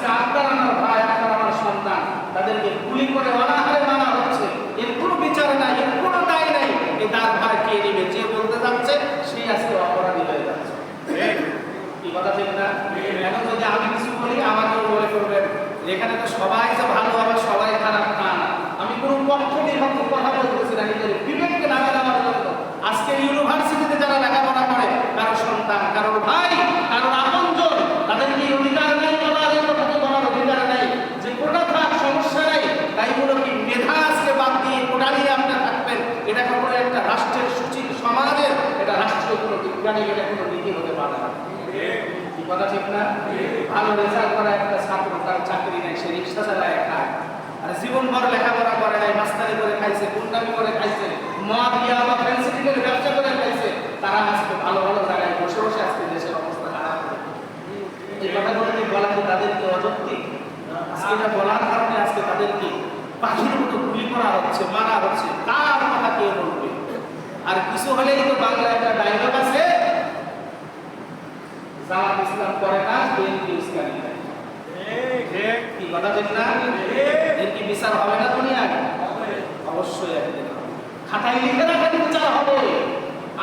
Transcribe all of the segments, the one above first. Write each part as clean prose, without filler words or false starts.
আজকে আপনার আমার ভাই, আপনার আমার সন্তান, তাদেরকে গুলি করে অনাহারে মারা হচ্ছে, এর কোনো বিচার নাই, এর কোনো দায় নাই। এই তার ভাই কে নেবে? যে বলতে যাচ্ছে সেই আজকে অপরাধী হয়ে যাচ্ছে। কি কথা ঠিক না? এখন যদি আমি কিছু বলি আমাকেও বলে করবেন এখানে তো সবাই যে ভালো হবে, সবাই খারাপ না। আমি কোনো পক্ষ বিভক্ত কথা বলতেছি না, নিজের বিবেককে নামে দেওয়ার জন্য। আজকে ইউনিভার্সিটিতে যারা লেখাপড়া করে, কারো সন্তান, কারো ভাই, কারো আপনজন, তাদের কি অধিকার নেই? বলার কথা বলার অধিকার নেই যে কোটা থাক, সমস্যা নেই, তাই বলে কি মেধা আজকে বাদ দিয়ে কোটা নিয়ে আপনার থাকবেন? এটা কখনো একটা রাষ্ট্রের সুচির সমাজের, এটা রাষ্ট্রীয় কোনো বিজ্ঞানী, এটা কোনো নীতি হতে পারে না। কথা ঠিক না? ভালো রেজাল্ট করা একটা ছাত্র, তার চাকরি নাই, সে রিক্সা চালায় খায়, আর জীবনভর লেখাপড়া করে নাই, মাস্টারি করে খাইছে, গুন্ডামি করে খাইছে, মদ দিয়া বা ফেন্সিডিলের ব্যবসা করে খাইছে, তারা আজকে ভালো ভালো জায়গায় বসে বসে আজকে দেশের অবস্থা খারাপ করে। এই কথাগুলো কি বলা কি তাদেরকে অযৌক্তিক? আজকে এটা বলার কারণে আজকে তাদেরকে পাখির মতো গুলি করা হচ্ছে, মারা হচ্ছে, তার কথা কে বলবে? আর কিছু হলেই তো বাংলা একটা ডায়লগ আছে, জামাত ইসলাম করে কাজ, বিএনপি ইসলামী নাই। কি কথা ঠিক না? এর কি বিচার হবে না দুনিয়ায়? অবশ্যই একদিন খাতায় লিখে রাখা বিচার হবে,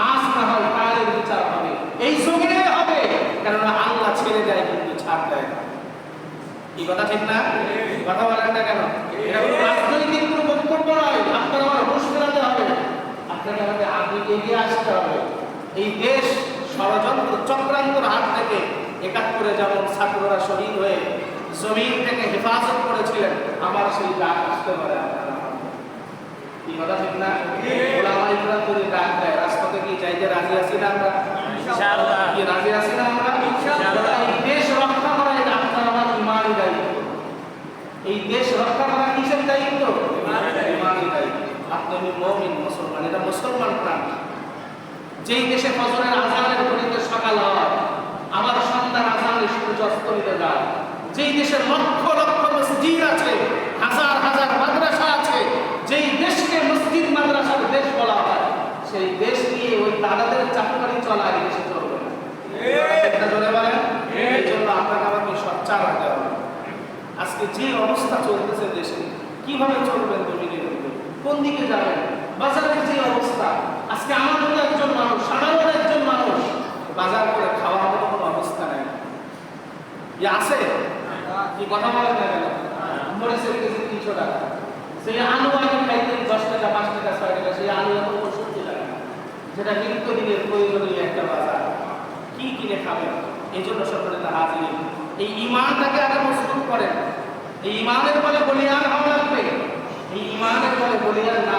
আজ না হয় কালের বিচার হবে, এই জমিনে হবে, কেননা আল্লাহ ছেড়ে দেয় কিন্তু ছাড় দেয় না। কি কথা ঠিক না? কথা বলেন না কেন? এটা কোনো রাজনৈতিক কোনো বক্তব্য নয়, আপনার আমার হুঁশ ফেরাতে হবে, আপনাকে আমাদের আগে এগিয়ে আসতে হবে। এই দেশ ষড়যন্ত্র চক্রান্তর হাত থেকে ৭১ যেমন ছাত্ররা শহীদ হয়ে জমিন থেকে হেফাজত করেছিলেন, আমার সেই ডাক আসতে পারে আপনারা। কি কথা ঠিক না? ওলামা ইকরাম যদি ডাক দেয়, রাজপথে কি যাইতে রাজি আছি না আমরা? ইনশাআল্লাহ। কি রাজি আছি না আমরা? ইনশাআল্লাহ। এই দেশ রক্ষা করা এটা আপনার আমার ইমানি দায়িত্ব। এই দেশ রক্ষা করা কিসের দায়িত্ব? ইমানি দায়িত্ব। আপনি মুমিন, মুসলমান, এটা মুসলমান প্রাণ। যেই দেশে ফজরের আযানের ঘড়িতে সকাল হয়, আমার সন্তান আযানের সূর্য অস্তমিতে যায়, যেই দেশে লক্ষ লক্ষ মসজিদ আছে, হাজার হাজার মাদ্রাসা আছে, যেই দেশকে মসজিদ মাদ্রাসার দেশ বলা হয়, সেই দেশ নিয়ে ওই দাদাদের চাকরি চলা এই দেশে চলবে না। এটা চলে বলেন। এই জন্য আপনাকে আমাকে সচ্চার রাখতে হবে। আজকে যে অবস্থা চলতেছে দেশে, কিভাবে চলবেন জমিনের উপরে, কোন দিকে যাবেন? বাজারের যে অবস্থা, আজকে আমাদের একজন মানুষ, সাধারণ একজন মানুষ বাজার করে খাওয়ার মতো কোনো অবস্থা নেই। আছে কি কথা বলেন না কেন? মরিচের কেজি ৩০০ টাকা, সেই আলু আগে খাইতে ১০ টাকা, ৫ টাকা, ৬ টাকা, সেই আলু এখন ৬৫ টাকা, যেটা নিত্যদিনের প্রয়োজনীয় একটা বাজার। কি কিনে খাবেন? এই জন্য সকলে হাজির এই ইমানটাকে আগে মজবুত করেন। এই ইমানের বলে বলিয়ান হওয়া লাগবে। এই ইমানের বলে বলিয়ান না